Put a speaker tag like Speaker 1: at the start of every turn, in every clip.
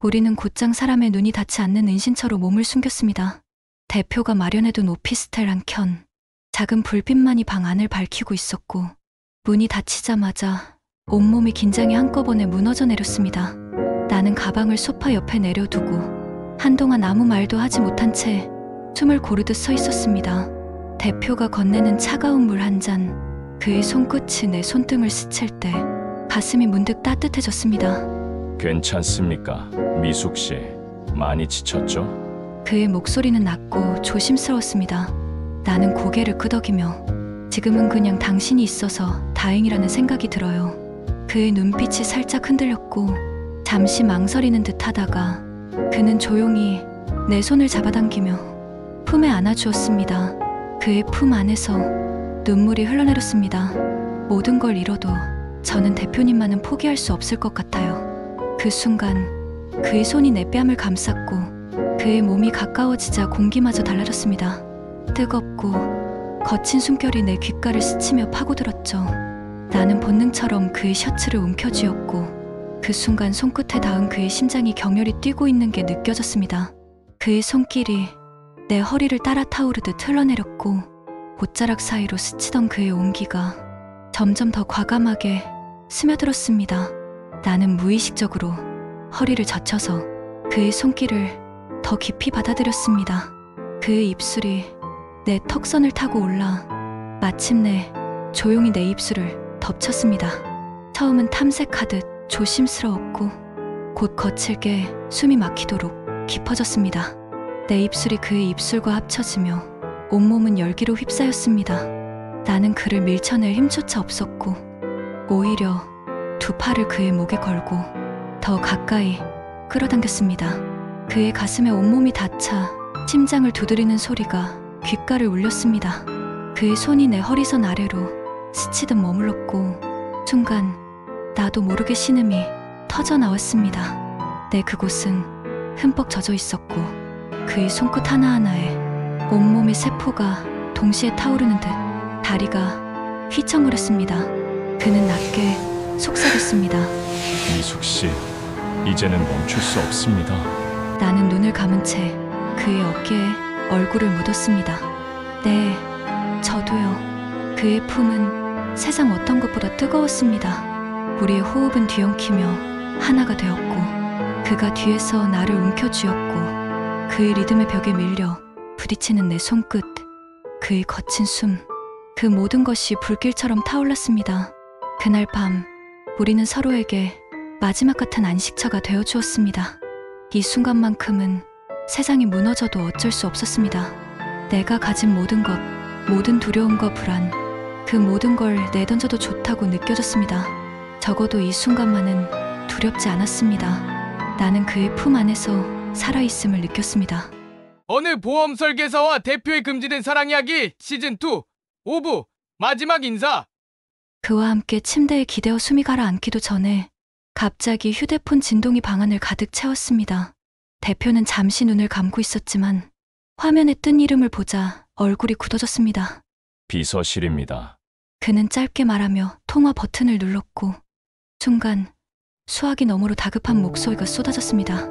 Speaker 1: 우리는 곧장 사람의 눈이 닿지 않는 은신처로 몸을 숨겼습니다. 대표가 마련해둔 오피스텔 한 켠, 작은 불빛만이 방 안을 밝히고 있었고 문이 닫히자마자 온몸이 긴장이 한꺼번에 무너져 내렸습니다. 나는 가방을 소파 옆에 내려두고 한동안 아무 말도 하지 못한 채 숨을 고르듯 서 있었습니다. 대표가 건네는 차가운 물 한 잔, 그의 손끝이 내 손등을 스칠 때 가슴이 문득 따뜻해졌습니다.
Speaker 2: 괜찮습니까? 미숙 씨, 많이 지쳤죠?
Speaker 1: 그의 목소리는 낮고 조심스러웠습니다. 나는 고개를 끄덕이며 지금은 그냥 당신이 있어서 다행이라는 생각이 들어요. 그의 눈빛이 살짝 흔들렸고 잠시 망설이는 듯 하다가 그는 조용히 내 손을 잡아당기며 품에 안아주었습니다. 그의 품 안에서 눈물이 흘러내렸습니다. 모든 걸 잃어도 저는 대표님만은 포기할 수 없을 것 같아요. 그 순간 그의 손이 내 뺨을 감쌌고 그의 몸이 가까워지자 공기마저 달라졌습니다. 뜨겁고 거친 숨결이 내 귓가를 스치며 파고들었죠. 나는 본능처럼 그의 셔츠를 움켜쥐었고 그 순간 손끝에 닿은 그의 심장이 격렬히 뛰고 있는 게 느껴졌습니다. 그의 손길이 내 허리를 따라 타오르듯 흘러내렸고 옷자락 사이로 스치던 그의 온기가 점점 더 과감하게 스며들었습니다. 나는 무의식적으로 허리를 젖혀서 그의 손길을 더 깊이 받아들였습니다. 그의 입술이 내 턱선을 타고 올라 마침내 조용히 내 입술을 덮쳤습니다. 처음은 탐색하듯 조심스러웠고 곧 거칠게 숨이 막히도록 깊어졌습니다. 내 입술이 그의 입술과 합쳐지며 온몸은 열기로 휩싸였습니다. 나는 그를 밀쳐낼 힘조차 없었고 오히려 두 팔을 그의 목에 걸고 더 가까이 끌어당겼습니다. 그의 가슴에 온몸이 닿자 심장을 두드리는 소리가 귓가를 울렸습니다. 그의 손이 내 허리선 아래로 스치듯 머물렀고 순간 나도 모르게 신음이 터져 나왔습니다. 내 그곳은 흠뻑 젖어 있었고 그의 손끝 하나하나에 온몸의 세포가 동시에 타오르는 듯 다리가 휘청거렸습니다. 그는 낮게 속삭였습니다.
Speaker 2: 미숙 씨, 이제는 멈출 수 없습니다.
Speaker 1: 나는 눈을 감은 채 그의 어깨에 얼굴을 묻었습니다. 네, 저도요. 그의 품은 세상 어떤 것보다 뜨거웠습니다. 우리의 호흡은 뒤엉키며 하나가 되었고 그가 뒤에서 나를 움켜쥐었고 그의 리듬의 벽에 밀려 부딪히는 내 손끝, 그의 거친 숨, 그 모든 것이 불길처럼 타올랐습니다. 그날 밤 우리는 서로에게 마지막 같은 안식처가 되어주었습니다. 이 순간만큼은 세상이 무너져도 어쩔 수 없었습니다. 내가 가진 모든 것, 모든 두려움과 불안, 그 모든 걸 내던져도 좋다고 느껴졌습니다. 적어도 이 순간만은 두렵지 않았습니다. 나는 그의 품 안에서 살아있음을 느꼈습니다.
Speaker 3: 어느 보험 설계사와 대표의 금지된 사랑 이야기 시즌2 5부 마지막 인사.
Speaker 1: 그와 함께 침대에 기대어 숨이 가라앉기도 전에 갑자기 휴대폰 진동이 방안을 가득 채웠습니다. 대표는 잠시 눈을 감고 있었지만 화면에 뜬 이름을 보자 얼굴이 굳어졌습니다.
Speaker 2: 비서실입니다.
Speaker 1: 그는 짧게 말하며 통화 버튼을 눌렀고 순간 수화기 너머로 다급한 목소리가 쏟아졌습니다.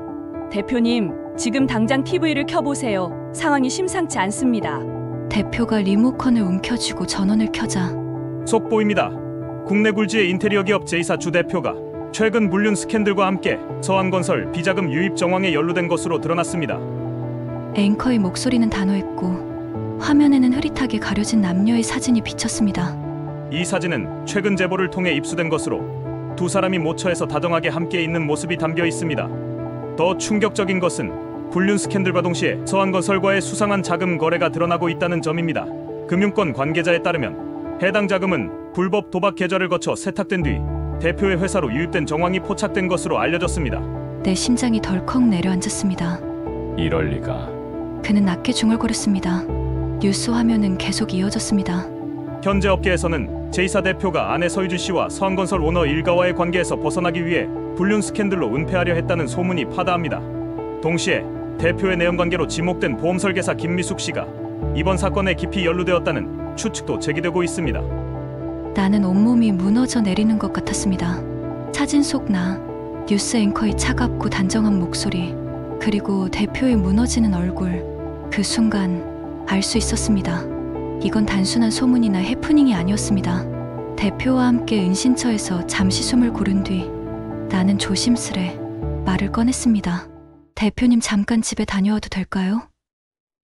Speaker 4: 대표님, 지금 당장 TV를 켜보세요. 상황이 심상치 않습니다.
Speaker 1: 대표가 리모컨을 움켜쥐고 전원을 켜자
Speaker 5: 속보입니다. 국내 굴지의 인테리어 기업 제이사 주 대표가 최근 불륜 스캔들과 함께 서한건설 비자금 유입 정황에 연루된 것으로 드러났습니다.
Speaker 1: 앵커의 목소리는 단호했고 화면에는 흐릿하게 가려진 남녀의 사진이 비쳤습니다.
Speaker 5: 이 사진은 최근 제보를 통해 입수된 것으로 두 사람이 모처에서 다정하게 함께 있는 모습이 담겨 있습니다. 더 충격적인 것은 불륜 스캔들과 동시에 서한건설과의 수상한 자금 거래가 드러나고 있다는 점입니다. 금융권 관계자에 따르면 해당 자금은 불법 도박 계좌를 거쳐 세탁된 뒤 대표의 회사로 유입된 정황이 포착된 것으로 알려졌습니다.
Speaker 1: 내 심장이 덜컥 내려앉았습니다.
Speaker 2: 이럴 리가.
Speaker 1: 그는 낮게 중얼거렸습니다. 뉴스 화면은 계속 이어졌습니다.
Speaker 5: 현재 업계에서는 제이사 대표가 아내 서유주 씨와 서한건설 오너 일가와의 관계에서 벗어나기 위해 불륜 스캔들로 은폐하려 했다는 소문이 파다합니다. 동시에 대표의 내연관계로 지목된 보험설계사 김미숙 씨가 이번 사건에 깊이 연루되었다는 추측도 제기되고 있습니다.
Speaker 1: 나는 온몸이 무너져 내리는 것 같았습니다. 사진 속 나, 뉴스 앵커의 차갑고 단정한 목소리, 그리고 대표의 무너지는 얼굴. 그 순간 알 수 있었습니다. 이건 단순한 소문이나 해프닝이 아니었습니다. 대표와 함께 은신처에서 잠시 숨을 고른 뒤 나는 조심스레 말을 꺼냈습니다. 대표님, 잠깐 집에 다녀와도 될까요?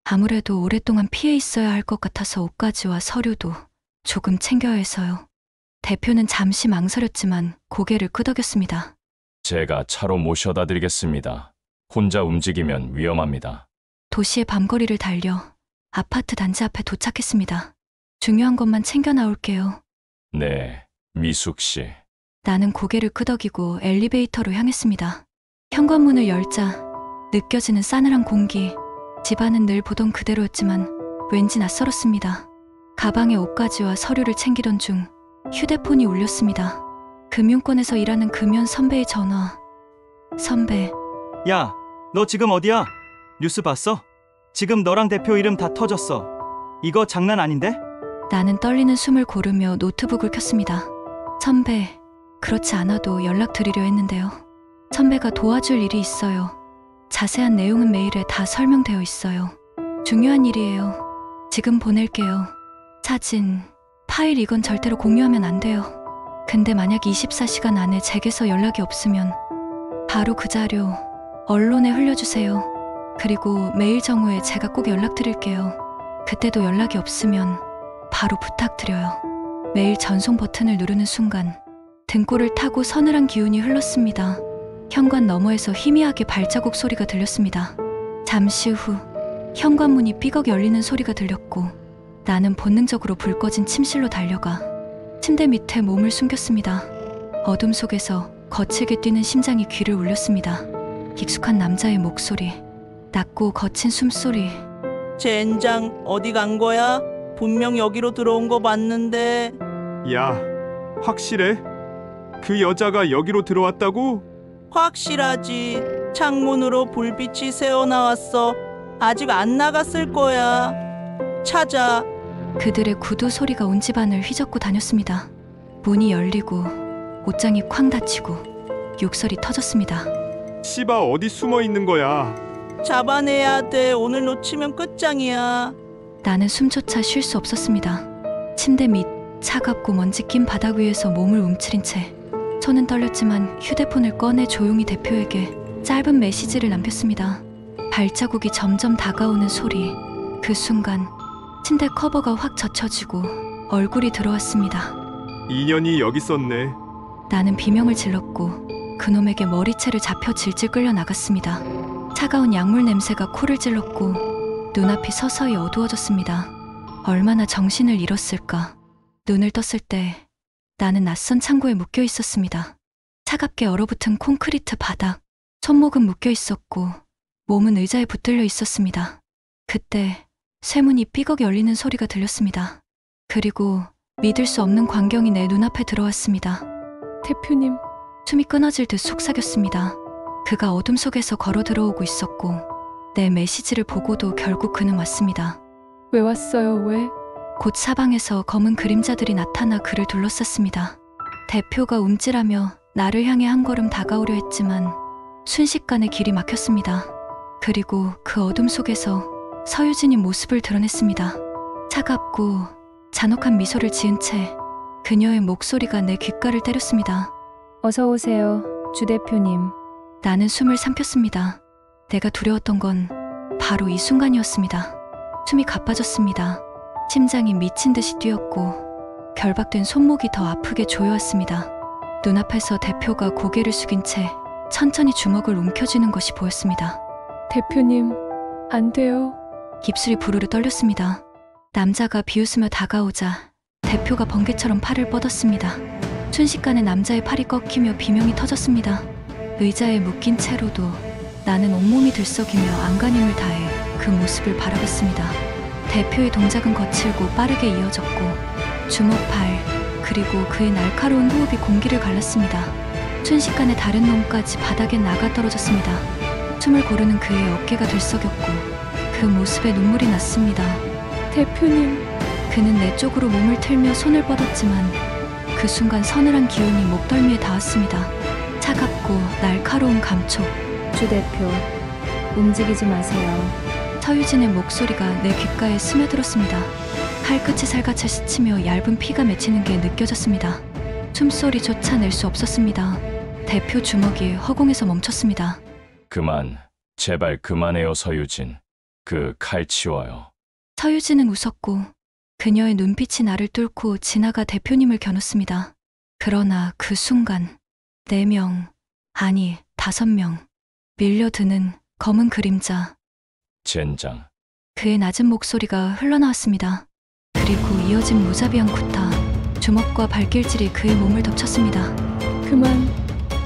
Speaker 1: 아무래도 오랫동안 피해 있어야 할 것 같아서 옷가지와 서류도 조금 챙겨야 해서요. 대표는 잠시 망설였지만 고개를 끄덕였습니다.
Speaker 2: 제가 차로 모셔다 드리겠습니다. 혼자 움직이면 위험합니다.
Speaker 1: 도시의 밤거리를 달려 아파트 단지 앞에 도착했습니다. 중요한 것만 챙겨 나올게요.
Speaker 2: 네, 미숙 씨.
Speaker 1: 나는 고개를 끄덕이고 엘리베이터로 향했습니다. 현관문을 열자 느껴지는 싸늘한 공기. 집안은 늘 보던 그대로였지만 왠지 낯설었습니다. 가방에 옷가지와 서류를 챙기던 중 휴대폰이 울렸습니다. 금융권에서 일하는 금연 선배의 전화. 선배,
Speaker 6: 야, 너 지금 어디야? 뉴스 봤어? 지금 너랑 대표 이름 다 터졌어. 이거 장난 아닌데?
Speaker 1: 나는 떨리는 숨을 고르며 노트북을 켰습니다. 선배, 그렇지 않아도 연락드리려 했는데요. 선배가 도와줄 일이 있어요. 자세한 내용은 메일에 다 설명되어 있어요. 중요한 일이에요. 지금 보낼게요. 사진, 파일, 이건 절대로 공유하면 안 돼요. 근데 만약 24시간 안에 제게서 연락이 없으면 바로 그 자료 언론에 흘려주세요. 그리고 메일 정후에 제가 꼭 연락드릴게요. 그때도 연락이 없으면 바로 부탁드려요. 메일 전송 버튼을 누르는 순간 등골을 타고 서늘한 기운이 흘렀습니다. 현관 너머에서 희미하게 발자국 소리가 들렸습니다. 잠시 후 현관문이 삐걱 열리는 소리가 들렸고 나는 본능적으로 불 꺼진 침실로 달려가 침대 밑에 몸을 숨겼습니다. 어둠 속에서 거칠게 뛰는 심장이 귀를 울렸습니다. 익숙한 남자의 목소리, 낮고 거친 숨소리.
Speaker 7: 젠장, 어디 간 거야? 분명 여기로 들어온 거 봤는데.
Speaker 8: 야, 확실해? 그 여자가 여기로 들어왔다고?
Speaker 7: 확실하지. 창문으로 불빛이 새어나왔어. 아직 안 나갔을 거야. 찾아.
Speaker 1: 그들의 구두 소리가 온 집안을 휘젓고 다녔습니다. 문이 열리고 옷장이 쾅 닫히고 욕설이 터졌습니다.
Speaker 8: 씨바, 어디 숨어 있는 거야?
Speaker 7: 잡아내야 돼. 오늘 놓치면 끝장이야.
Speaker 1: 나는 숨조차 쉴 수 없었습니다. 침대 밑 차갑고 먼지 낀 바닥 위에서 몸을 움츠린 채 손은 떨렸지만 휴대폰을 꺼내 조용히 대표에게 짧은 메시지를 남겼습니다. 발자국이 점점 다가오는 소리. 그 순간 침대 커버가 확 젖혀지고 얼굴이 들어왔습니다.
Speaker 8: 인연이 여기 있었네.
Speaker 1: 나는 비명을 질렀고 그놈에게 머리채를 잡혀 질질 끌려 나갔습니다. 차가운 약물 냄새가 코를 찔렀고 눈앞이 서서히 어두워졌습니다. 얼마나 정신을 잃었을까. 눈을 떴을 때 나는 낯선 창고에 묶여 있었습니다. 차갑게 얼어붙은 콘크리트 바닥, 손목은 묶여 있었고 몸은 의자에 붙들려 있었습니다. 그때 쇠문이 삐걱 열리는 소리가 들렸습니다. 그리고 믿을 수 없는 광경이 내 눈앞에 들어왔습니다.
Speaker 4: 대표님,
Speaker 1: 숨이 끊어질 듯 속삭였습니다. 그가 어둠 속에서 걸어 들어오고 있었고 내 메시지를 보고도 결국 그는 왔습니다.
Speaker 4: 왜 왔어요? 왜?
Speaker 1: 곧 사방에서 검은 그림자들이 나타나 그를 둘러쌌습니다. 대표가 움찔하며 나를 향해 한 걸음 다가오려 했지만 순식간에 길이 막혔습니다. 그리고 그 어둠 속에서 서유진이 모습을 드러냈습니다. 차갑고 잔혹한 미소를 지은 채 그녀의 목소리가 내 귓가를 때렸습니다.
Speaker 9: 어서 오세요, 주 대표님.
Speaker 1: 나는 숨을 삼켰습니다. 내가 두려웠던 건 바로 이 순간이었습니다. 숨이 가빠졌습니다. 심장이 미친 듯이 뛰었고 결박된 손목이 더 아프게 조여왔습니다. 눈앞에서 대표가 고개를 숙인 채 천천히 주먹을 움켜쥐는 것이 보였습니다.
Speaker 4: 대표님, 안 돼요.
Speaker 1: 입술이 부르르 떨렸습니다. 남자가 비웃으며 다가오자 대표가 번개처럼 팔을 뻗었습니다. 순식간에 남자의 팔이 꺾이며 비명이 터졌습니다. 의자에 묶인 채로도 나는 온몸이 들썩이며 안간힘을 다해 그 모습을 바라봤습니다. 대표의 동작은 거칠고 빠르게 이어졌고 주먹팔 그리고 그의 날카로운 호흡이 공기를 갈랐습니다. 순식간에 다른 놈까지 바닥에 나가 떨어졌습니다. 숨을 고르는 그의 어깨가 들썩였고 그 모습에 눈물이 났습니다.
Speaker 4: 대표님.
Speaker 1: 그는 내 쪽으로 몸을 틀며 손을 뻗었지만 그 순간 서늘한 기운이 목덜미에 닿았습니다. 차갑고 날카로운 감촉.
Speaker 9: 주 대표, 움직이지 마세요.
Speaker 1: 서유진의 목소리가 내 귓가에 스며들었습니다. 칼끝이 살갗에 스치며 얇은 피가 맺히는 게 느껴졌습니다. 숨소리조차 낼 수 없었습니다. 대표 주먹이 허공에서 멈췄습니다.
Speaker 2: 그만, 제발 그만해요, 서유진. 그 칼 치워요.
Speaker 1: 서유진은 웃었고 그녀의 눈빛이 나를 뚫고 지나가 대표님을 겨눴습니다. 그러나 그 순간 4명, 아니 5명 밀려드는 검은 그림자.
Speaker 2: 젠장.
Speaker 1: 그의 낮은 목소리가 흘러나왔습니다. 그리고 이어진 무자비한 구타. 주먹과 발길질이 그의 몸을 덮쳤습니다.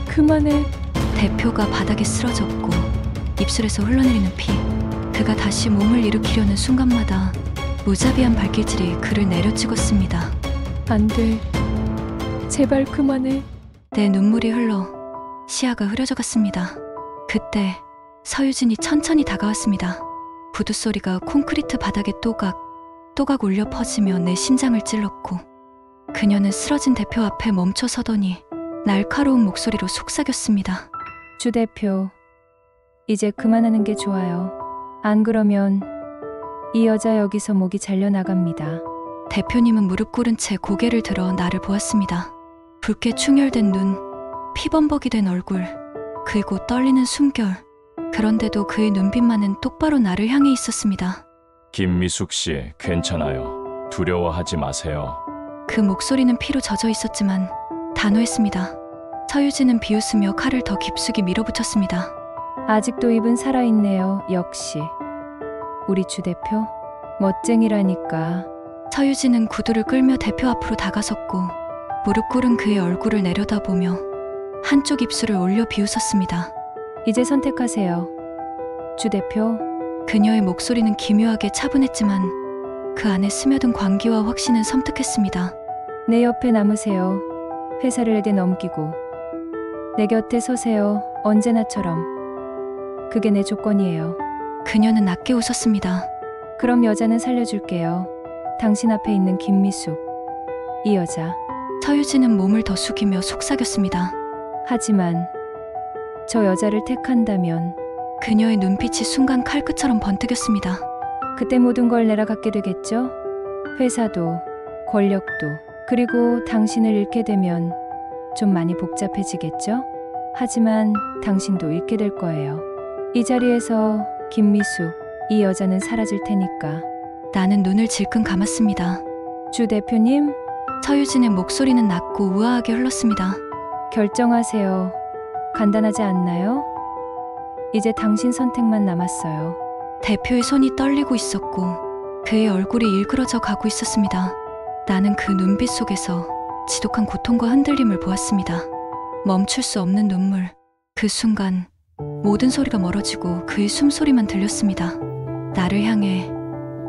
Speaker 9: 그만해.
Speaker 1: 대표가 바닥에 쓰러졌고 입술에서 흘러내리는 피. 그가 다시 몸을 일으키려는 순간마다 무자비한 발길질이 그를 내려찍었습니다.
Speaker 9: 안 돼. 제발 그만해.
Speaker 1: 내 눈물이 흘러 시야가 흐려져 갔습니다. 그때 서유진이 천천히 다가왔습니다. 부두 소리가 콘크리트 바닥에 또각 울려 퍼지며 내 심장을 찔렀고 그녀는 쓰러진 대표 앞에 멈춰 서더니 날카로운 목소리로 속삭였습니다.
Speaker 9: 주 대표, 이제 그만하는 게 좋아요. 안 그러면 이 여자 여기서 목이 잘려나갑니다.
Speaker 1: 대표님은 무릎 꿇은 채 고개를 들어 나를 보았습니다. 붉게 충혈된 눈, 피범벅이 된 얼굴, 그리고 떨리는 숨결. 그런데도 그의 눈빛만은 똑바로 나를 향해 있었습니다.
Speaker 2: 김미숙 씨, 괜찮아요. 두려워하지 마세요.
Speaker 1: 그 목소리는 피로 젖어 있었지만 단호했습니다. 서유진은 비웃으며 칼을 더 깊숙이 밀어붙였습니다.
Speaker 9: 아직도 입은 살아있네요. 역시 우리 주 대표 멋쟁이라니까.
Speaker 1: 서유진은 구두를 끌며 대표 앞으로 다가섰고 무릎 꿇은 그의 얼굴을 내려다보며 한쪽 입술을 올려 비웃었습니다.
Speaker 9: 이제 선택하세요. 주 대표.
Speaker 1: 그녀의 목소리는 기묘하게 차분했지만 그 안에 스며든 광기와 확신은 섬뜩했습니다.
Speaker 9: 내 옆에 남으세요. 회사를 내게 넘기고 내 곁에 서세요. 언제나처럼. 그게 내 조건이에요.
Speaker 1: 그녀는 낮게 웃었습니다.
Speaker 9: 그럼 여자는 살려줄게요. 당신 앞에 있는 김미숙. 이 여자.
Speaker 1: 서유진은 몸을 더 숙이며 속삭였습니다.
Speaker 9: 하지만 저 여자를 택한다면
Speaker 1: 그녀의 눈빛이 순간 칼끝처럼 번뜩였습니다.
Speaker 9: 그때 모든 걸 내가 갖게 되겠죠? 회사도, 권력도, 그리고 당신을 잃게 되면 좀 많이 복잡해지겠죠? 하지만 당신도 잃게 될 거예요. 이 자리에서 김미숙, 이 여자는 사라질 테니까.
Speaker 1: 나는 눈을 질끈 감았습니다.
Speaker 9: 주 대표님,
Speaker 1: 서유진의 목소리는 낮고 우아하게 흘렀습니다.
Speaker 9: 결정하세요. 간단하지 않나요? 이제 당신 선택만 남았어요.
Speaker 1: 대표의 손이 떨리고 있었고 그의 얼굴이 일그러져 가고 있었습니다. 나는 그 눈빛 속에서 지독한 고통과 흔들림을 보았습니다. 멈출 수 없는 눈물. 그 순간 모든 소리가 멀어지고 그의 숨소리만 들렸습니다. 나를 향해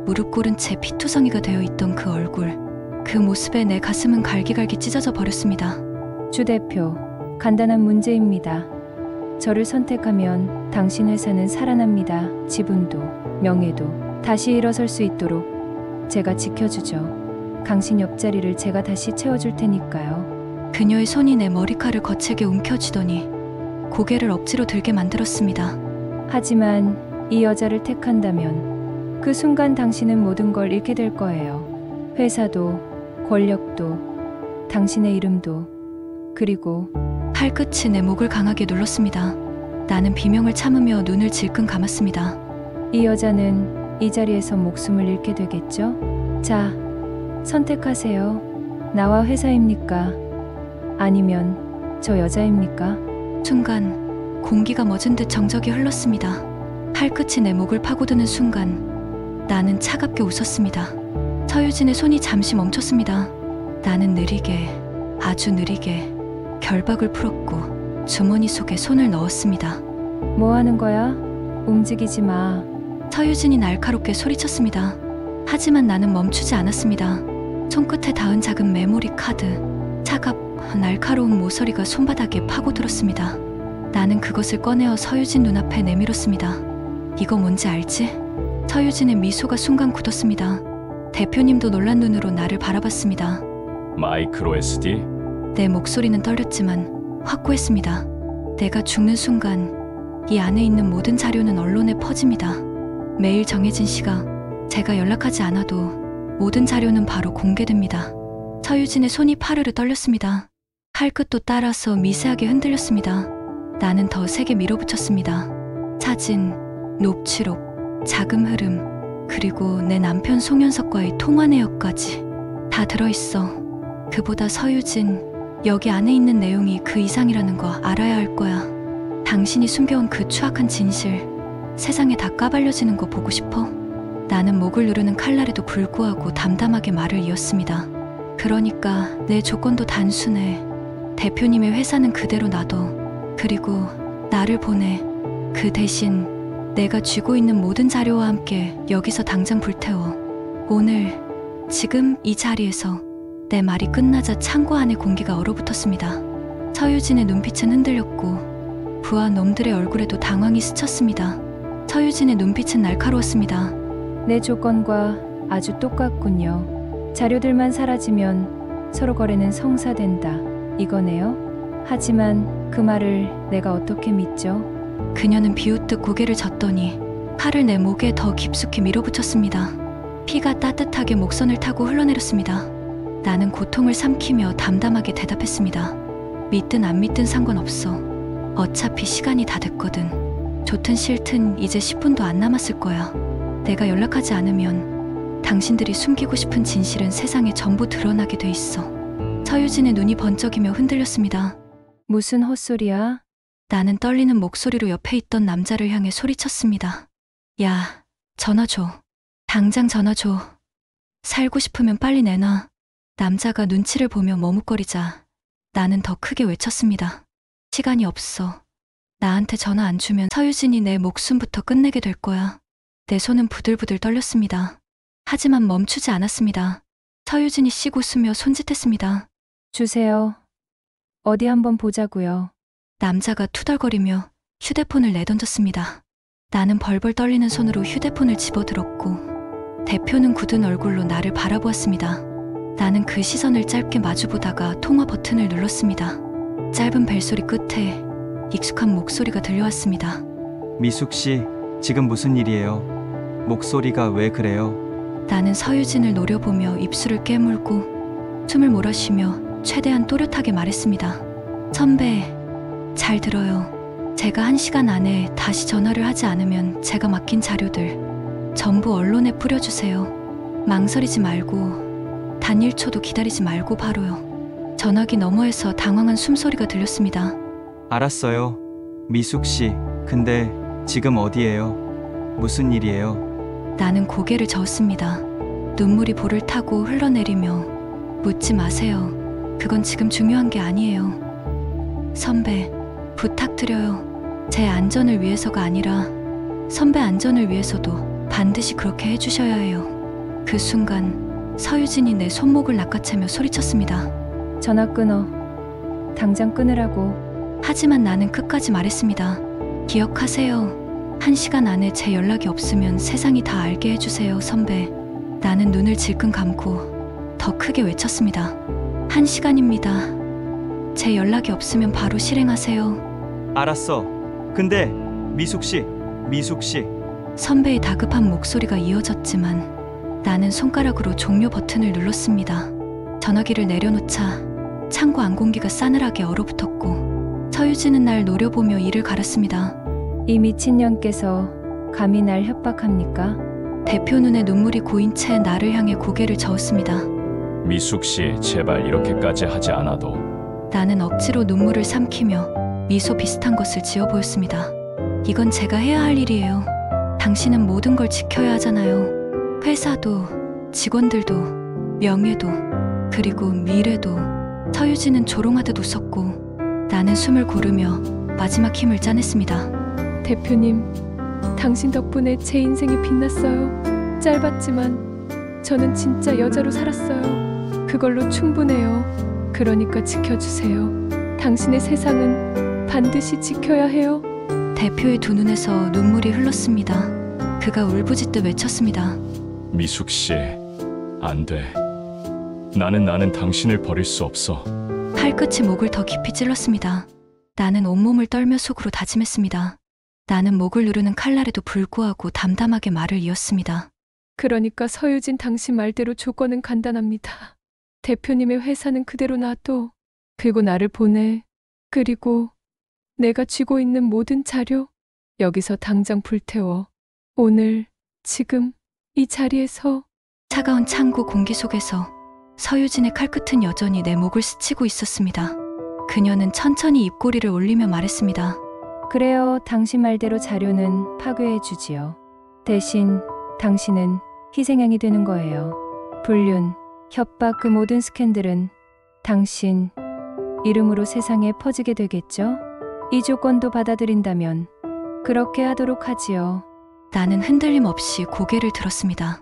Speaker 1: 무릎 꿇은 채 피투성이가 되어 있던 그 얼굴. 그 모습에 내 가슴은 갈기갈기 찢어져 버렸습니다.
Speaker 9: 주 대표, 간단한 문제입니다. 저를 선택하면 당신 회사는 살아납니다. 지분도, 명예도 다시 일어설 수 있도록 제가 지켜주죠. 당신 옆자리를 제가 다시 채워줄 테니까요.
Speaker 1: 그녀의 손이 내 머리칼을 거칠게 움켜쥐더니 고개를 억지로 들게 만들었습니다.
Speaker 9: 하지만 이 여자를 택한다면 그 순간 당신은 모든 걸 잃게 될 거예요. 회사도, 권력도, 당신의 이름도, 그리고
Speaker 1: 팔끝이 내 목을 강하게 눌렀습니다. 나는 비명을 참으며 눈을 질끈 감았습니다.
Speaker 9: 이 여자는 이 자리에서 목숨을 잃게 되겠죠? 자, 선택하세요. 나와 회사입니까? 아니면 저 여자입니까?
Speaker 1: 순간 공기가 멎은 듯 정적이 흘렀습니다. 팔끝이 내 목을 파고드는 순간 나는 차갑게 웃었습니다. 서유진의 손이 잠시 멈췄습니다. 나는 느리게, 아주 느리게 결박을 풀었고 주머니 속에 손을 넣었습니다.
Speaker 9: 뭐 하는 거야? 움직이지 마.
Speaker 1: 서유진이 날카롭게 소리쳤습니다. 하지만 나는 멈추지 않았습니다. 손끝에 닿은 작은 메모리 카드. 날카로운 모서리가 손바닥에 파고들었습니다. 나는 그것을 꺼내어 서유진 눈앞에 내밀었습니다. 이거 뭔지 알지? 서유진의 미소가 순간 굳었습니다. 대표님도 놀란 눈으로 나를 바라봤습니다.
Speaker 2: 마이크로 SD?
Speaker 1: 내 목소리는 떨렸지만 확고했습니다. 내가 죽는 순간 이 안에 있는 모든 자료는 언론에 퍼집니다. 매일 정해진 시각, 제가 연락하지 않아도 모든 자료는 바로 공개됩니다. 서유진의 손이 파르르 떨렸습니다. 팔끝도 따라서 미세하게 흔들렸습니다. 나는 더 세게 밀어붙였습니다. 사진, 녹취록, 자금 흐름, 그리고 내 남편 송현석과의 통화 내역까지 다 들어있어. 그보다 서유진, 여기 안에 있는 내용이 그 이상이라는 거 알아야 할 거야. 당신이 숨겨온 그 추악한 진실, 세상에 다 까발려지는 거 보고 싶어? 나는 목을 누르는 칼날에도 불구하고 담담하게 말을 이었습니다. 그러니까 내 조건도 단순해. 대표님의 회사는 그대로 놔둬. 그리고 나를 보내. 그 대신 내가 쥐고 있는 모든 자료와 함께 여기서 당장 불태워. 오늘, 지금 이 자리에서. 내 말이 끝나자 창고 안의 공기가 얼어붙었습니다. 서유진의 눈빛은 흔들렸고 부하 놈들의 얼굴에도 당황이 스쳤습니다. 서유진의 눈빛은 날카로웠습니다.
Speaker 9: 내 조건과 아주 똑같군요. 자료들만 사라지면 서로 거래는 성사된다. 이거네요. 하지만 그 말을 내가 어떻게 믿죠?
Speaker 1: 그녀는 비웃듯 고개를 젓더니 칼을 내 목에 더 깊숙이 밀어붙였습니다. 피가 따뜻하게 목선을 타고 흘러내렸습니다. 나는 고통을 삼키며 담담하게 대답했습니다. 믿든 안 믿든 상관없어. 어차피 시간이 다 됐거든. 좋든 싫든 이제 10분도 안 남았을 거야. 내가 연락하지 않으면 당신들이 숨기고 싶은 진실은 세상에 전부 드러나게 돼 있어. 서유진의 눈이 번쩍이며 흔들렸습니다.
Speaker 9: 무슨 헛소리야?
Speaker 1: 나는 떨리는 목소리로 옆에 있던 남자를 향해 소리쳤습니다. 야, 전화 줘. 당장 전화 줘. 살고 싶으면 빨리 내놔. 남자가 눈치를 보며 머뭇거리자 나는 더 크게 외쳤습니다. 시간이 없어. 나한테 전화 안 주면 서유진이 내 목숨부터 끝내게 될 거야. 내 손은 부들부들 떨렸습니다. 하지만 멈추지 않았습니다. 서유진이 씩 웃으며 손짓했습니다.
Speaker 9: 주세요. 어디 한번 보자고요.
Speaker 1: 남자가 투덜거리며 휴대폰을 내던졌습니다. 나는 벌벌 떨리는 손으로 휴대폰을 집어들었고 대표는 굳은 얼굴로 나를 바라보았습니다. 나는 그 시선을 짧게 마주보다가 통화 버튼을 눌렀습니다. 짧은 벨소리 끝에 익숙한 목소리가 들려왔습니다.
Speaker 6: 미숙 씨, 지금 무슨 일이에요? 목소리가 왜 그래요?
Speaker 1: 나는 서유진을 노려보며 입술을 깨물고 숨을 몰아쉬며 최대한 또렷하게 말했습니다. 선배, 잘 들어요. 제가 1시간 안에 다시 전화를 하지 않으면 제가 맡긴 자료들 전부 언론에 뿌려주세요. 망설이지 말고 단 1초도 기다리지 말고 바로요. 전화기 너머에서 당황한 숨소리가 들렸습니다.
Speaker 6: 알았어요. 미숙 씨, 근데 지금 어디예요? 무슨 일이에요?
Speaker 1: 나는 고개를 저었습니다. 눈물이 볼을 타고 흘러내리며 묻지 마세요. 그건 지금 중요한 게 아니에요. 선배, 부탁드려요. 제 안전을 위해서가 아니라 선배 안전을 위해서도 반드시 그렇게 해주셔야 해요. 그 순간 서유진이 내 손목을 낚아채며 소리쳤습니다.
Speaker 9: 전화 끊어. 당장 끊으라고.
Speaker 1: 하지만 나는 끝까지 말했습니다. 기억하세요. 1시간 안에 제 연락이 없으면 세상이 다 알게 해주세요, 선배. 나는 눈을 질끈 감고 더 크게 외쳤습니다. 1시간입니다. 제 연락이 없으면 바로 실행하세요.
Speaker 6: 알았어. 근데 미숙 씨, 미숙 씨.
Speaker 1: 선배의 다급한 목소리가 이어졌지만 나는 손가락으로 종료 버튼을 눌렀습니다. 전화기를 내려놓자 창고 안 공기가 싸늘하게 얼어붙었고 서유진은 날 노려보며 이를 갈았습니다.
Speaker 9: 이 미친년께서 감히 날 협박합니까?
Speaker 1: 대표 눈에 눈물이 고인 채 나를 향해 고개를 저었습니다.
Speaker 2: 미숙 씨, 제발 이렇게까지 하지 않아도.
Speaker 1: 나는 억지로 눈물을 삼키며 미소 비슷한 것을 지어 보였습니다. 이건 제가 해야 할 일이에요. 당신은 모든 걸 지켜야 하잖아요. 회사도, 직원들도, 명예도, 그리고 미래도. 서유진은 조롱하듯 웃었고 나는 숨을 고르며 마지막 힘을 짜냈습니다.
Speaker 10: 대표님, 당신 덕분에 제 인생이 빛났어요. 짧았지만 저는 진짜 여자로 살았어요. 그걸로 충분해요. 그러니까 지켜주세요. 당신의 세상은 반드시 지켜야 해요.
Speaker 1: 대표의 두 눈에서 눈물이 흘렀습니다. 그가 울부짖듯 외쳤습니다.
Speaker 2: 미숙 씨, 안 돼. 나는 당신을 버릴 수 없어.
Speaker 1: 팔끝이 목을 더 깊이 찔렀습니다. 나는 온몸을 떨며 속으로 다짐했습니다. 나는 목을 누르는 칼날에도 불구하고 담담하게 말을 이었습니다.
Speaker 10: 그러니까 서유진 당신 말대로 조건은 간단합니다. 대표님의 회사는 그대로 놔둬. 그리고 나를 보내. 그리고 내가 쥐고 있는 모든 자료 여기서 당장 불태워. 오늘, 지금, 이 자리에서.
Speaker 1: 차가운 창고 공기 속에서 서유진의 칼끝은 여전히 내 목을 스치고 있었습니다. 그녀는 천천히 입꼬리를 올리며 말했습니다.
Speaker 9: 그래요. 당신 말대로 자료는 파괴해 주지요. 대신 당신은 희생양이 되는 거예요. 불륜, 협박 그 모든 스캔들은 당신 이름으로 세상에 퍼지게 되겠죠? 이 조건도 받아들인다면 그렇게 하도록 하지요.
Speaker 1: 나는 흔들림 없이 고개를 들었습니다.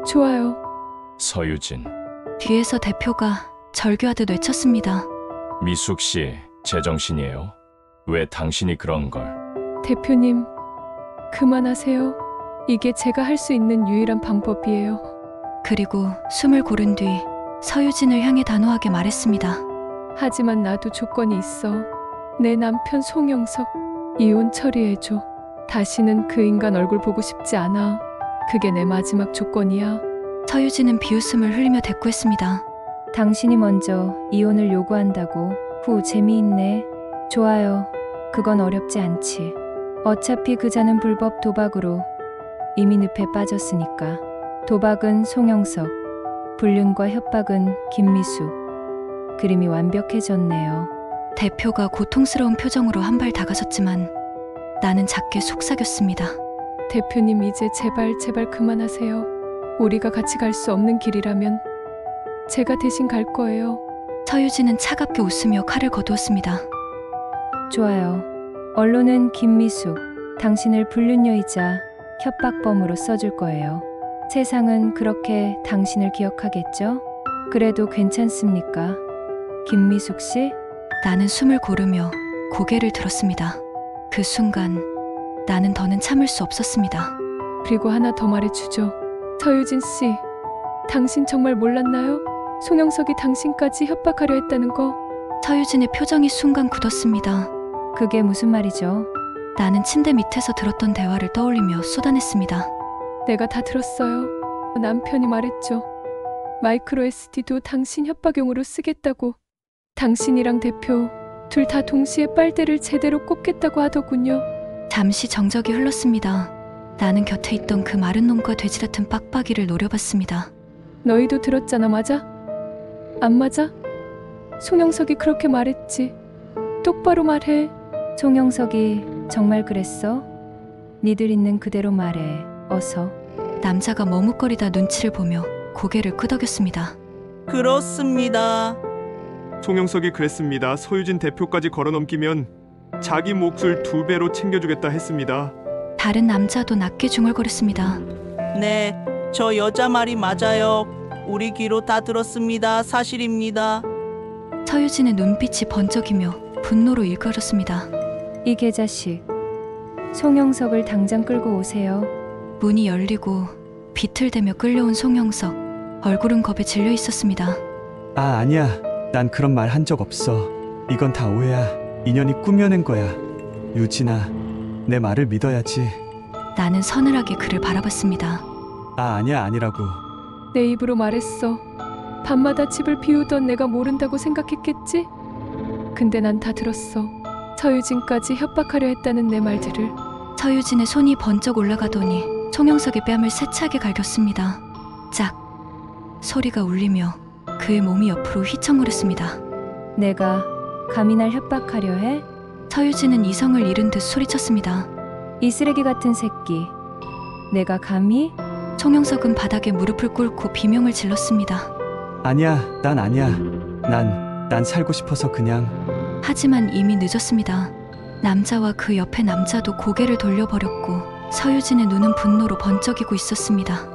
Speaker 10: 좋아요.
Speaker 2: 서유진,
Speaker 1: 뒤에서 대표가 절규하듯 외쳤습니다.
Speaker 2: 미숙 씨 제정신이에요? 왜 당신이 그런 걸?
Speaker 10: 대표님, 그만하세요. 이게 제가 할 수 있는 유일한 방법이에요.
Speaker 1: 그리고 숨을 고른 뒤 서유진을 향해 단호하게 말했습니다.
Speaker 10: 하지만 나도 조건이 있어. 내 남편 송영석 이혼 처리해줘. 다시는 그 인간 얼굴 보고 싶지 않아. 그게 내 마지막 조건이야.
Speaker 1: 서유진은 비웃음을 흘리며 대꾸했습니다.
Speaker 9: 당신이 먼저 이혼을 요구한다고? 후, 재미있네. 좋아요. 그건 어렵지 않지. 어차피 그자는 불법 도박으로 이미 늪에 빠졌으니까. 도박은 송영석, 불륜과 협박은 김미수. 그림이 완벽해졌네요.
Speaker 1: 대표가 고통스러운 표정으로 한 발 다가섰지만 나는 작게 속삭였습니다.
Speaker 10: 대표님, 이제 제발 그만하세요. 우리가 같이 갈 수 없는 길이라면 제가 대신 갈 거예요.
Speaker 1: 서유진은 차갑게 웃으며 칼을 거두었습니다.
Speaker 9: 좋아요. 언론은 김미숙, 당신을 불륜녀이자 협박범으로 써줄 거예요. 세상은 그렇게 당신을 기억하겠죠? 그래도 괜찮습니까? 김미숙 씨?
Speaker 1: 나는 숨을 고르며 고개를 들었습니다. 그 순간 나는 더는 참을 수 없었습니다.
Speaker 10: 그리고 하나 더 말해주죠. 서유진 씨, 당신 정말 몰랐나요? 송영석이 당신까지 협박하려 했다는 거.
Speaker 1: 서유진의 표정이 순간 굳었습니다.
Speaker 9: 그게 무슨 말이죠?
Speaker 1: 나는 침대 밑에서 들었던 대화를 떠올리며 쏟아냈습니다.
Speaker 10: 내가 다 들었어요. 남편이 말했죠. 마이크로 SD도 당신 협박용으로 쓰겠다고. 당신이랑 대표 둘 다 동시에 빨대를 제대로 꽂겠다고 하더군요.
Speaker 1: 잠시 정적이 흘렀습니다. 나는 곁에 있던 그 마른 놈과 돼지 같은 빡빡이를 노려봤습니다.
Speaker 10: 너희도 들었잖아, 맞아? 안 맞아? 송영석이 그렇게 말했지. 똑바로 말해.
Speaker 9: 송영석이 정말 그랬어? 니들 있는 그대로 말해. 어서.
Speaker 1: 남자가 머뭇거리다 눈치를 보며 고개를 끄덕였습니다.
Speaker 7: 그렇습니다.
Speaker 8: 송영석이 그랬습니다. 서유진 대표까지 걸어넘기면 자기 몫을 2배로 챙겨주겠다 했습니다.
Speaker 1: 다른 남자도 낮게 중얼거렸습니다.
Speaker 7: 네, 저 여자 말이 맞아요. 우리 귀로 다 들었습니다. 사실입니다.
Speaker 1: 서유진의 눈빛이 번쩍이며 분노로 일그러졌습니다.
Speaker 9: 이 개자식. 송영석을 당장 끌고 오세요.
Speaker 1: 문이 열리고 비틀대며 끌려온 송영석. 얼굴은 겁에 질려 있었습니다.
Speaker 11: 아, 아니야. 난 그런 말 한 적 없어. 이건 다 오해야. 인연이 꾸며낸 거야. 유진아, 내 말을 믿어야지.
Speaker 1: 나는 서늘하게 그를 바라봤습니다.
Speaker 11: 아, 아니야, 아니라고.
Speaker 10: 내 입으로 말했어. 밤마다 집을 비우던 내가 모른다고 생각했겠지? 근데 난 다 들었어. 서유진까지 협박하려 했다는 내 말들을.
Speaker 1: 서유진의 손이 번쩍 올라가더니 송영석의 뺨을 세차게 갈겼습니다. 짝! 소리가 울리며 그의 몸이 옆으로 휘청거렸습니다.
Speaker 9: 내가 감히 날 협박하려 해?
Speaker 1: 서유진은 이성을 잃은 듯 소리쳤습니다.
Speaker 9: 이 쓰레기 같은 새끼. 내가 감히?
Speaker 1: 송영석은 바닥에 무릎을 꿇고 비명을 질렀습니다.
Speaker 11: 아니야, 난 아니야. 난 살고 싶어서 그냥.
Speaker 1: 하지만 이미 늦었습니다. 남자와 그 옆에 남자도 고개를 돌려버렸고 서유진의 눈은 분노로 번쩍이고 있었습니다.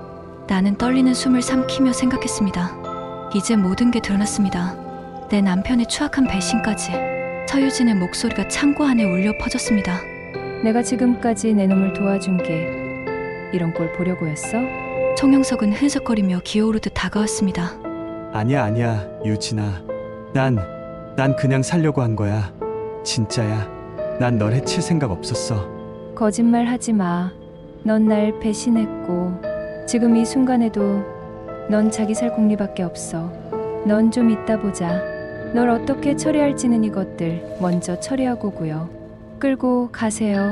Speaker 1: 나는 떨리는 숨을 삼키며 생각했습니다. 이제 모든 게 드러났습니다. 내 남편의 추악한 배신까지. 서유진의 목소리가 창고 안에 울려 퍼졌습니다.
Speaker 9: 내가 지금까지 내 놈을 도와준 게 이런 꼴 보려고였어?
Speaker 1: 송영석은 흐느적거리며 기어오르듯 다가왔습니다.
Speaker 11: 아니야, 유진아. 난 그냥 살려고 한 거야. 진짜야. 난 널 해칠 생각 없었어.
Speaker 9: 거짓말 하지 마. 넌 날 배신했고 지금 이 순간에도 넌 자기 살 궁리밖에 없어. 넌 좀 이따 보자. 널 어떻게 처리할지는 이것들 먼저 처리하고 오고요. 끌고 가세요.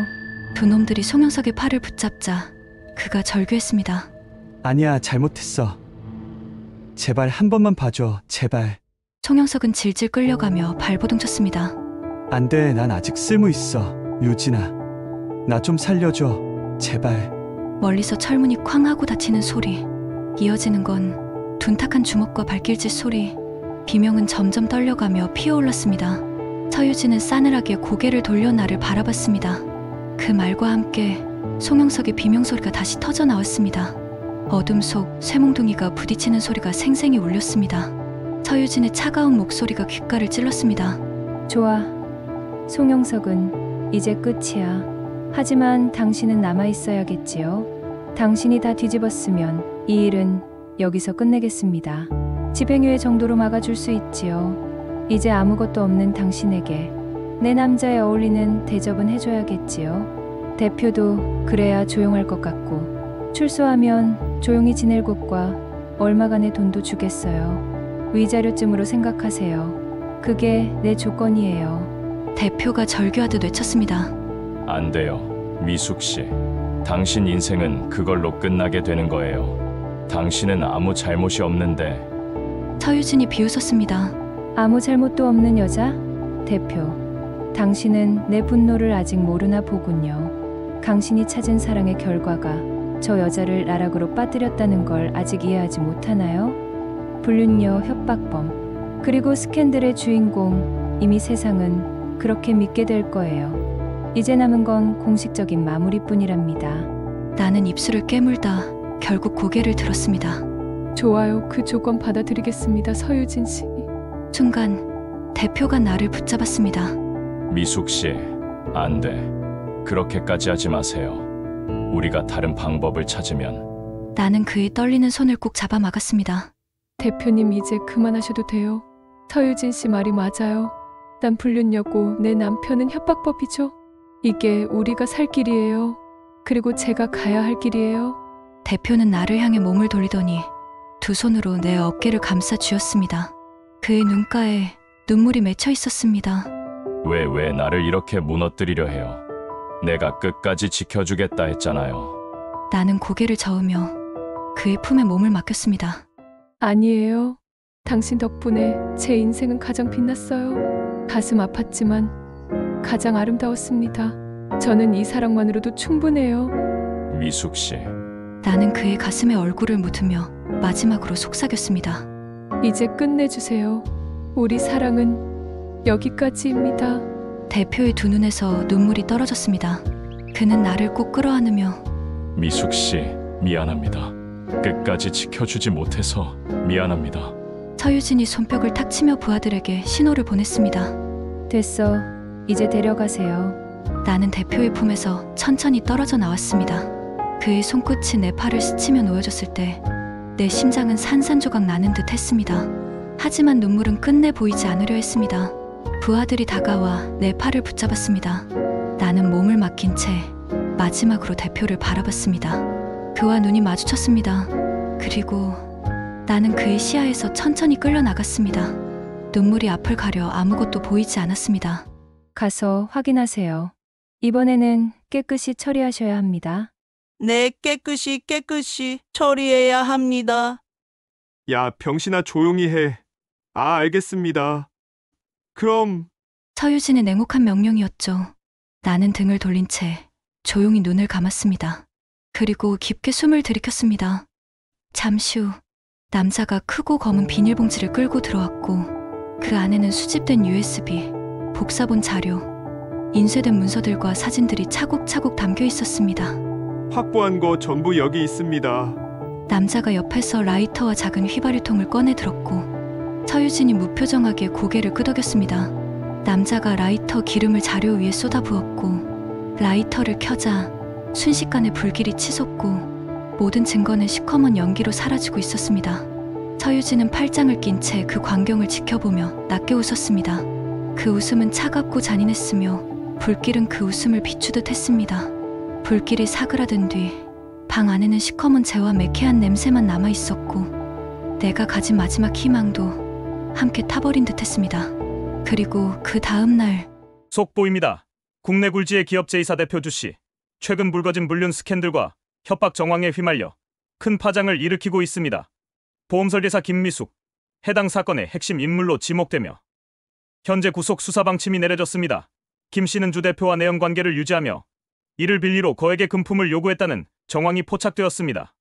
Speaker 1: 두 놈들이 송영석의 팔을 붙잡자 그가 절규했습니다.
Speaker 11: 아니야, 잘못했어. 제발 한 번만 봐줘, 제발.
Speaker 1: 송영석은 질질 끌려가며 발버둥 쳤습니다.
Speaker 11: 안 돼, 난 아직 쓸모 있어. 유진아, 나 좀 살려줘, 제발.
Speaker 1: 멀리서 철문이 쾅 하고 닫히는 소리, 이어지는 건 둔탁한 주먹과 발길질 소리. 비명은 점점 떨려가며 피어올랐습니다. 서유진은 싸늘하게 고개를 돌려 나를 바라봤습니다. 그 말과 함께 송영석의 비명소리가 다시 터져 나왔습니다. 어둠 속 쇠몽둥이가 부딪히는 소리가 생생히 울렸습니다. 서유진의 차가운 목소리가 귓가를 찔렀습니다.
Speaker 9: 좋아. 송영석은 이제 끝이야. 하지만 당신은 남아있어야겠지요. 당신이 다 뒤집었으면 이 일은 여기서 끝내겠습니다. 집행유예 정도로 막아줄 수 있지요. 이제 아무것도 없는 당신에게 내 남자에 어울리는 대접은 해줘야겠지요. 대표도 그래야 조용할 것 같고 출소하면 조용히 지낼 곳과 얼마간의 돈도 주겠어요. 위자료쯤으로 생각하세요. 그게 내 조건이에요.
Speaker 1: 대표가 절규하듯 외쳤습니다.
Speaker 2: 안 돼요. 미숙 씨. 당신 인생은 그걸로 끝나게 되는 거예요. 당신은 아무 잘못이 없는데.
Speaker 1: 서유진이 비웃었습니다.
Speaker 9: 아무 잘못도 없는 여자? 대표, 당신은 내 분노를 아직 모르나 보군요. 당신이 찾은 사랑의 결과가 저 여자를 나락으로 빠뜨렸다는 걸 아직 이해하지 못하나요? 불륜녀, 협박범, 그리고 스캔들의 주인공. 이미 세상은 그렇게 믿게 될 거예요. 이제 남은 건 공식적인 마무리뿐이랍니다.
Speaker 1: 나는 입술을 깨물다 결국 고개를 들었습니다.
Speaker 10: 좋아요. 그 조건 받아들이겠습니다. 서유진 씨.
Speaker 1: 순간 대표가 나를 붙잡았습니다.
Speaker 2: 미숙 씨, 안 돼. 그렇게까지 하지 마세요. 우리가 다른 방법을 찾으면.
Speaker 1: 나는 그의 떨리는 손을 꼭 잡아 막았습니다.
Speaker 10: 대표님 이제 그만하셔도 돼요. 서유진 씨 말이 맞아요. 난 불륜녀고 내 남편은 협박법이죠. 이게 우리가 살 길이에요. 그리고 제가 가야 할 길이에요.
Speaker 1: 대표는 나를 향해 몸을 돌리더니 두 손으로 내 어깨를 감싸 쥐었습니다. 그의 눈가에 눈물이 맺혀 있었습니다.
Speaker 2: 왜 나를 이렇게 무너뜨리려 해요? 내가 끝까지 지켜주겠다 했잖아요.
Speaker 1: 나는 고개를 저으며 그의 품에 몸을 맡겼습니다.
Speaker 10: 아니에요. 당신 덕분에 제 인생은 가장 빛났어요. 가슴 아팠지만 가장 아름다웠습니다. 저는 이 사랑만으로도 충분해요.
Speaker 2: 미숙 씨.
Speaker 1: 나는 그의 가슴에 얼굴을 묻으며 마지막으로 속삭였습니다.
Speaker 10: 이제 끝내주세요. 우리 사랑은 여기까지입니다.
Speaker 1: 대표의 두 눈에서 눈물이 떨어졌습니다. 그는 나를 꼭 끌어안으며
Speaker 2: 미숙 씨, 미안합니다. 끝까지 지켜주지 못해서 미안합니다.
Speaker 1: 서유진이 손뼉을 탁 치며 부하들에게 신호를 보냈습니다.
Speaker 9: 됐어. 이제 데려가세요.
Speaker 1: 나는 대표의 품에서 천천히 떨어져 나왔습니다. 그의 손끝이 내 팔을 스치며 놓여졌을 때 내 심장은 산산조각 나는 듯 했습니다. 하지만 눈물은 끝내 보이지 않으려 했습니다. 부하들이 다가와 내 팔을 붙잡았습니다. 나는 몸을 맡긴 채 마지막으로 대표를 바라봤습니다. 그와 눈이 마주쳤습니다. 그리고 나는 그의 시야에서 천천히 끌려나갔습니다. 눈물이 앞을 가려 아무것도 보이지 않았습니다.
Speaker 9: 가서 확인하세요. 이번에는 깨끗이 처리하셔야 합니다.
Speaker 7: 네, 깨끗이 처리해야 합니다.
Speaker 8: 야, 병신아, 조용히 해. 아, 알겠습니다. 그럼.
Speaker 1: 서유진의 냉혹한 명령이었죠. 나는 등을 돌린 채 조용히 눈을 감았습니다. 그리고 깊게 숨을 들이켰습니다. 잠시 후 남자가 크고 검은 비닐봉지를 끌고 들어왔고 그 안에는 수집된 USB, 복사본 자료, 인쇄된 문서들과 사진들이 차곡차곡 담겨 있었습니다.
Speaker 8: 확보한 거 전부 여기 있습니다.
Speaker 1: 남자가 옆에서 라이터와 작은 휘발유통을 꺼내 들었고 서유진이 무표정하게 고개를 끄덕였습니다. 남자가 라이터 기름을 자료 위에 쏟아부었고 라이터를 켜자 순식간에 불길이 치솟고 모든 증거는 시커먼 연기로 사라지고 있었습니다. 서유진은 팔짱을 낀 채 그 광경을 지켜보며 낮게 웃었습니다. 그 웃음은 차갑고 잔인했으며 불길은 그 웃음을 비추듯 했습니다. 불길이 사그라든 뒤 방 안에는 시커먼 재와 매캐한 냄새만 남아 있었고 내가 가진 마지막 희망도 함께 타버린 듯 했습니다. 그리고 그 다음 날
Speaker 5: 속보입니다. 국내 굴지의 기업 제2사 대표 주씨 최근 불거진 불륜 스캔들과 협박 정황에 휘말려 큰 파장을 일으키고 있습니다. 보험설계사 김미숙 해당 사건의 핵심 인물로 지목되며 현재 구속 수사 방침이 내려졌습니다. 김 씨는 주 대표와 내연 관계를 유지하며 이를 빌리로 거액의 금품을 요구했다는 정황이 포착되었습니다.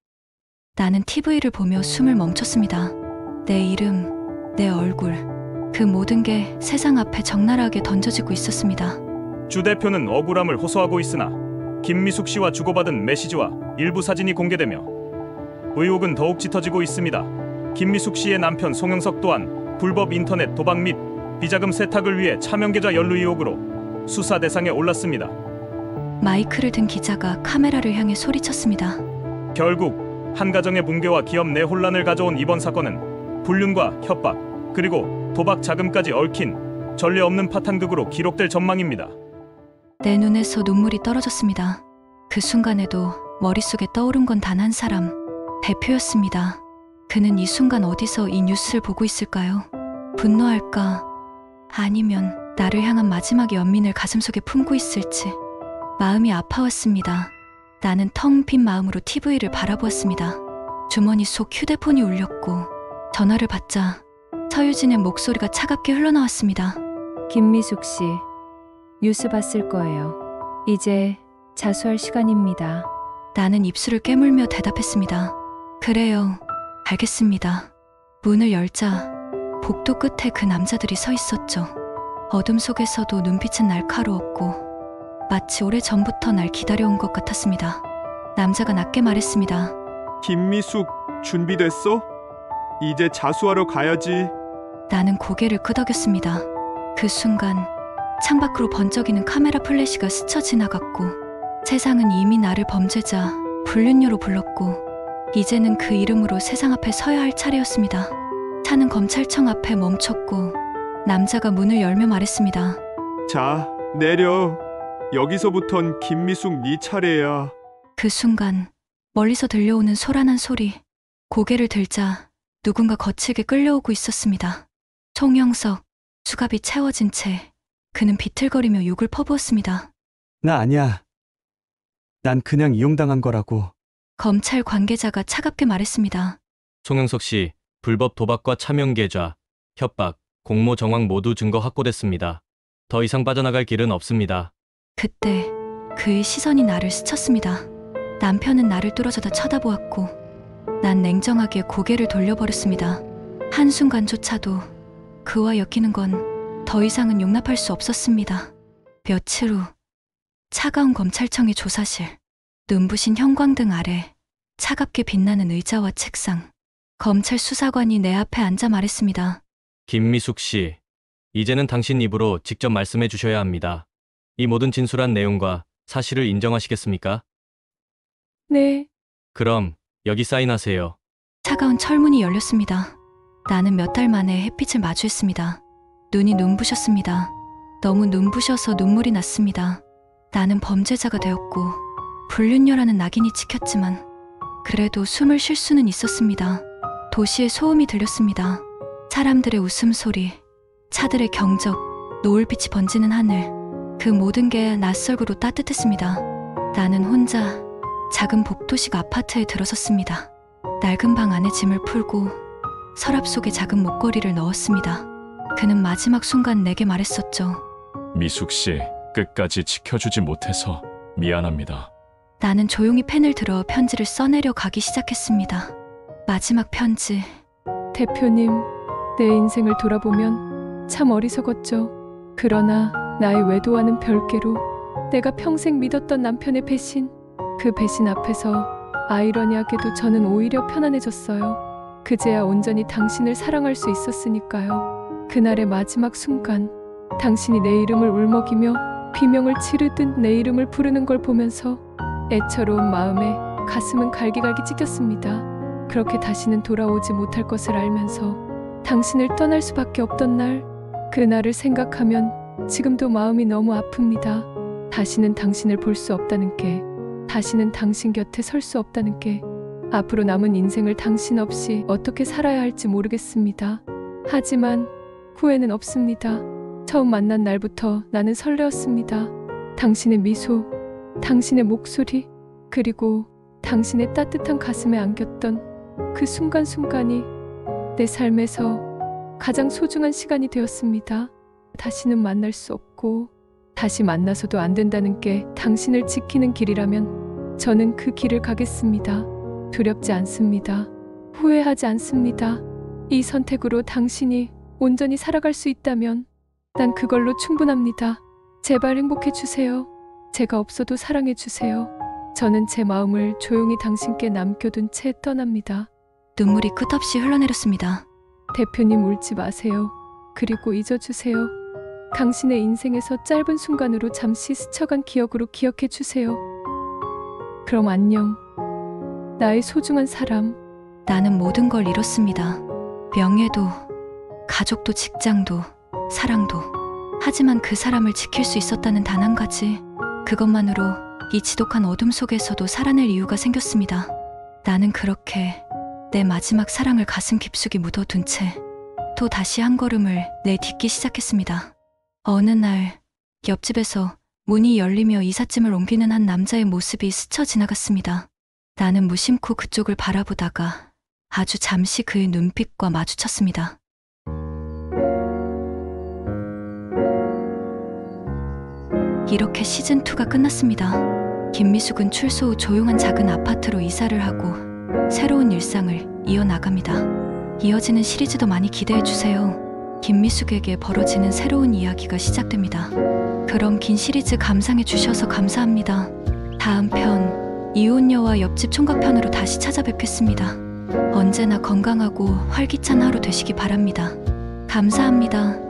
Speaker 1: 나는 TV를 보며 숨을 멈췄습니다. 내 이름, 내 얼굴, 그 모든 게 세상 앞에 적나라하게 던져지고 있었습니다.
Speaker 5: 주 대표는 억울함을 호소하고 있으나 김미숙 씨와 주고받은 메시지와 일부 사진이 공개되며 의혹은 더욱 짙어지고 있습니다. 김미숙 씨의 남편 송영석 또한 불법 인터넷 도박 및 비자금 세탁을 위해 차명계좌 연루 의혹으로 수사 대상에 올랐습니다.
Speaker 1: 마이크를 든 기자가 카메라를 향해 소리쳤습니다.
Speaker 5: 결국 한 가정의 붕괴와 기업 내 혼란을 가져온 이번 사건은 불륜과 협박 그리고 도박 자금까지 얽힌 전례 없는 파탄극으로 기록될 전망입니다.
Speaker 1: 내 눈에서 눈물이 떨어졌습니다. 그 순간에도 머릿속에 떠오른 건 단 한 사람, 대표였습니다. 그는 이 순간 어디서 이 뉴스를 보고 있을까요? 분노할까? 아니면 나를 향한 마지막 연민을 가슴속에 품고 있을지. 마음이 아파왔습니다. 나는 텅 빈 마음으로 TV를 바라보았습니다. 주머니 속 휴대폰이 울렸고 전화를 받자 서유진의 목소리가 차갑게 흘러나왔습니다.
Speaker 9: 김미숙 씨, 뉴스 봤을 거예요. 이제 자수할 시간입니다.
Speaker 1: 나는 입술을 깨물며 대답했습니다. 그래요. 알겠습니다. 문을 열자 복도 끝에 그 남자들이 서 있었죠. 어둠 속에서도 눈빛은 날카로웠고 마치 오래전부터 날 기다려온 것 같았습니다. 남자가 낮게 말했습니다.
Speaker 8: 김미숙, 준비됐어? 이제 자수하러 가야지.
Speaker 1: 나는 고개를 끄덕였습니다. 그 순간 창밖으로 번쩍이는 카메라 플래시가 스쳐 지나갔고 세상은 이미 나를 범죄자, 불륜녀로 불렀고 이제는 그 이름으로 세상 앞에 서야 할 차례였습니다. 차는 검찰청 앞에 멈췄고 남자가 문을 열며 말했습니다.
Speaker 8: 자, 내려. 여기서부턴 김미숙 네 차례야.
Speaker 1: 그 순간 멀리서 들려오는 소란한 소리. 고개를 들자 누군가 거칠게 끌려오고 있었습니다. 송영석, 수갑이 채워진 채 그는 비틀거리며 욕을 퍼부었습니다.
Speaker 11: 나 아니야. 난 그냥 이용당한 거라고.
Speaker 1: 검찰 관계자가 차갑게 말했습니다.
Speaker 12: 송영석 씨, 불법 도박과 차명계좌, 협박, 공모 정황 모두 증거 확보됐습니다. 더 이상 빠져나갈 길은 없습니다.
Speaker 1: 그때 그의 시선이 나를 스쳤습니다. 남편은 나를 뚫어져다 쳐다보았고 난 냉정하게 고개를 돌려버렸습니다. 한순간조차도 그와 엮이는 건 더 이상은 용납할 수 없었습니다. 며칠 후 차가운 검찰청의 조사실, 눈부신 형광등 아래 차갑게 빛나는 의자와 책상. 검찰 수사관이 내 앞에 앉아 말했습니다.
Speaker 12: 김미숙 씨, 이제는 당신 입으로 직접 말씀해 주셔야 합니다. 이 모든 진술한 내용과 사실을 인정하시겠습니까?
Speaker 10: 네.
Speaker 12: 그럼 여기 사인하세요.
Speaker 1: 차가운 철문이 열렸습니다. 나는 몇 달 만에 햇빛을 마주했습니다. 눈이 눈부셨습니다. 너무 눈부셔서 눈물이 났습니다. 나는 범죄자가 되었고 불륜녀라는 낙인이 찍혔지만 그래도 숨을 쉴 수는 있었습니다. 도시의 소음이 들렸습니다. 사람들의 웃음소리, 차들의 경적, 노을빛이 번지는 하늘. 그 모든 게 낯설고로 따뜻했습니다. 나는 혼자 작은 복도식 아파트에 들어섰습니다. 낡은 방 안에 짐을 풀고 서랍 속에 작은 목걸이를 넣었습니다. 그는 마지막 순간 내게 말했었죠.
Speaker 2: 미숙 씨, 끝까지 지켜주지 못해서 미안합니다.
Speaker 1: 나는 조용히 펜을 들어 편지를 써내려 가기 시작했습니다. 마지막 편지.
Speaker 10: 대표님, 내 인생을 돌아보면 참 어리석었죠. 그러나 나의 외도와는 별개로 내가 평생 믿었던 남편의 배신, 그 배신 앞에서 아이러니하게도 저는 오히려 편안해졌어요. 그제야 온전히 당신을 사랑할 수 있었으니까요. 그날의 마지막 순간, 당신이 내 이름을 울먹이며 비명을 지르듯 내 이름을 부르는 걸 보면서 애처로운 마음에 가슴은 갈기갈기 찢겼습니다. 그렇게 다시는 돌아오지 못할 것을 알면서 당신을 떠날 수밖에 없던 날, 그날을 생각하면 지금도 마음이 너무 아픕니다. 다시는 당신을 볼 수 없다는 게, 다시는 당신 곁에 설 수 없다는 게, 앞으로 남은 인생을 당신 없이 어떻게 살아야 할지 모르겠습니다. 하지만 후회는 없습니다. 처음 만난 날부터 나는 설레었습니다. 당신의 미소, 당신의 목소리, 그리고 당신의 따뜻한 가슴에 안겼던 그 순간순간이 내 삶에서 가장 소중한 시간이 되었습니다. 다시는 만날 수 없고 다시 만나서도 안 된다는 게 당신을 지키는 길이라면 저는 그 길을 가겠습니다. 두렵지 않습니다. 후회하지 않습니다. 이 선택으로 당신이 온전히 살아갈 수 있다면 난 그걸로 충분합니다. 제발 행복해 주세요. 제가 없어도 사랑해 주세요. 저는 제 마음을 조용히 당신께 남겨둔 채 떠납니다.
Speaker 1: 눈물이 끝없이 흘러내렸습니다.
Speaker 10: 대표님 울지 마세요. 그리고 잊어주세요. 당신의 인생에서 짧은 순간으로 잠시 스쳐간 기억으로 기억해 주세요. 그럼 안녕. 나의 소중한 사람.
Speaker 1: 나는 모든 걸 잃었습니다. 명예도, 가족도, 직장도, 사랑도. 하지만 그 사람을 지킬 수 있었다는 단 한 가지, 그것만으로 이 지독한 어둠 속에서도 살아낼 이유가 생겼습니다. 나는 그렇게 내 마지막 사랑을 가슴 깊숙이 묻어둔 채 또 다시 한 걸음을 내딛기 시작했습니다. 어느 날 옆집에서 문이 열리며 이삿짐을 옮기는 한 남자의 모습이 스쳐 지나갔습니다. 나는 무심코 그쪽을 바라보다가 아주 잠시 그의 눈빛과 마주쳤습니다. 이렇게 시즌2가 끝났습니다. 김미숙은 출소 후 조용한 작은 아파트로 이사를 하고 새로운 일상을 이어나갑니다. 이어지는 시리즈도 많이 기대해주세요. 김미숙에게 벌어지는 새로운 이야기가 시작됩니다. 그럼 긴 시리즈 감상해주셔서 감사합니다. 다음 편 이혼녀와 옆집 총각편으로 다시 찾아뵙겠습니다. 언제나 건강하고 활기찬 하루 되시기 바랍니다. 감사합니다.